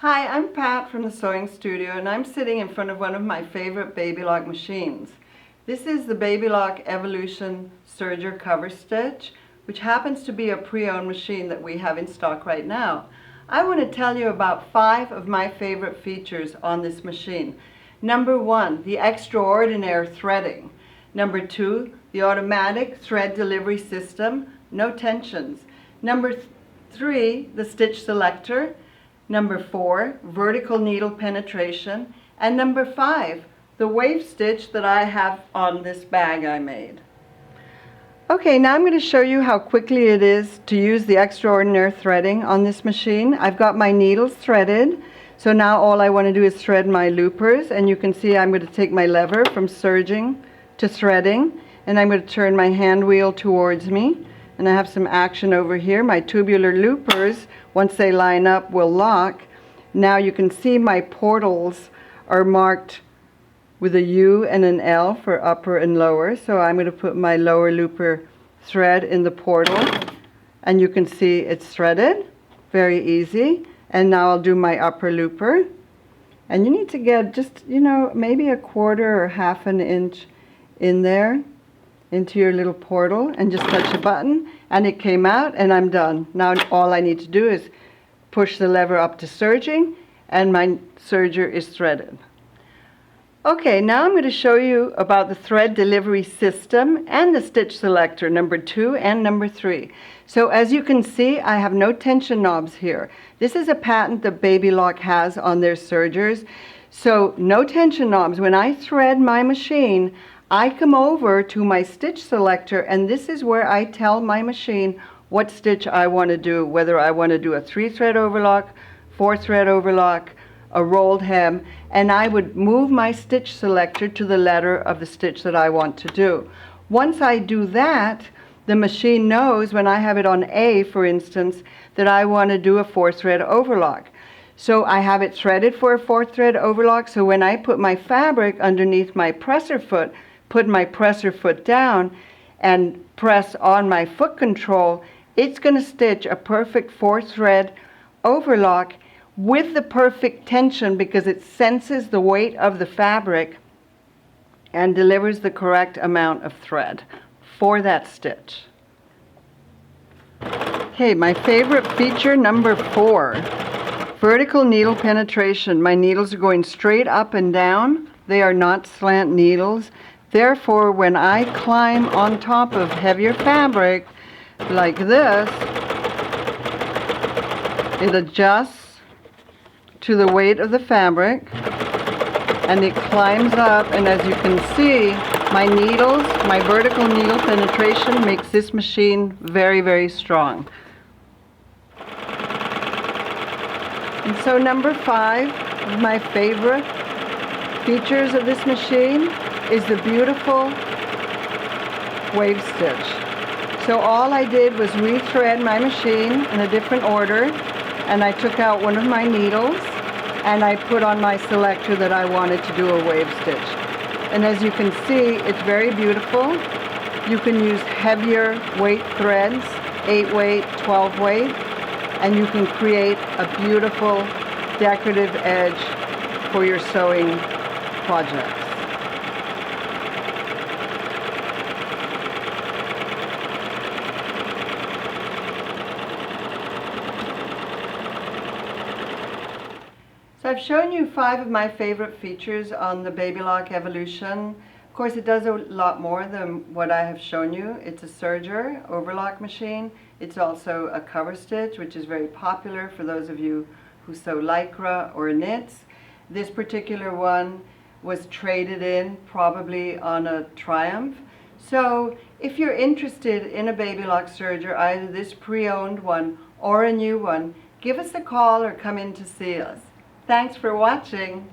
Hi, I'm Pat from the Sewing Studio, and I'm sitting in front of one of my favorite BabyLock machines. This is the BabyLock Evolution Serger cover stitch, which happens to be a pre-owned machine that we have in stock right now. I want to tell you about 5 of my favorite features on this machine. Number 1, the extraordinary threading. Number 2, the automatic thread delivery system, no tensions. Number 3, the stitch selector. Number 4, vertical needle penetration. And number 5, the wave stitch that I have on this bag I made. Okay, now I'm going to show you how quickly it is to use the extraordinary threading on this machine. I've got my needles threaded, so now all I want to do is thread my loopers, and you can see I'm going to take my lever from serging to threading, and I'm going to turn my hand wheel towards me, and I have some action over here. My tubular loopers, once they line up, will lock. Now you can see my portals are marked with a U and an L for upper and lower. So I'm going to put my lower looper thread in the portal, and you can see it's threaded. Very easy. And now I'll do my upper looper. And you need to get just, maybe a quarter or half an inch in there into your little portal, and just touch a button, and it came out, and I'm done. Now all I need to do is push the lever up to serging, and my serger is threaded. Okay, now I'm going to show you about the thread delivery system and the stitch selector, number 2 and number 3. So as you can see, I have no tension knobs here. This is a patent that BabyLock has on their sergers. So no tension knobs. When I thread my machine, I come over to my stitch selector, and this is where I tell my machine what stitch I want to do, whether I want to do a 3-thread overlock, 4-thread overlock, a rolled hem, and I would move my stitch selector to the letter of the stitch that I want to do. Once I do that, the machine knows when I have it on A, for instance, that I want to do a 4-thread overlock. So I have it threaded for a 4-thread overlock, so when I put my fabric underneath my presser foot, put my presser foot down and press on my foot control, it's going to stitch a perfect 4-thread overlock with the perfect tension, because it senses the weight of the fabric and delivers the correct amount of thread for that stitch. Okay, my favorite feature number 4, vertical needle penetration. My needles are going straight up and down. They are not slant needles. Therefore, when I climb on top of heavier fabric like this, it adjusts to the weight of the fabric, and it climbs up, and as you can see, my needles, my vertical needle penetration makes this machine very, very strong. And so number 5 of my favorite features of this machine is the beautiful wave stitch. So all I did was rethread my machine in a different order, and I took out one of my needles, and I put on my selector that I wanted to do a wave stitch. And as you can see, it's very beautiful. You can use heavier weight threads, 8 weight, 12 weight, and you can create a beautiful decorative edge for your sewing projects. So I've shown you 5 of my favorite features on the BabyLock Evolution. Of course, it does a lot more than what I have shown you. It's a serger overlock machine. It's also a cover stitch, which is very popular for those of you who sew lycra or knits. This particular one was traded in probably on a Triumph. So if you're interested in a BabyLock serger, either this pre-owned one or a new one, give us a call or come in to see us. Thanks for watching.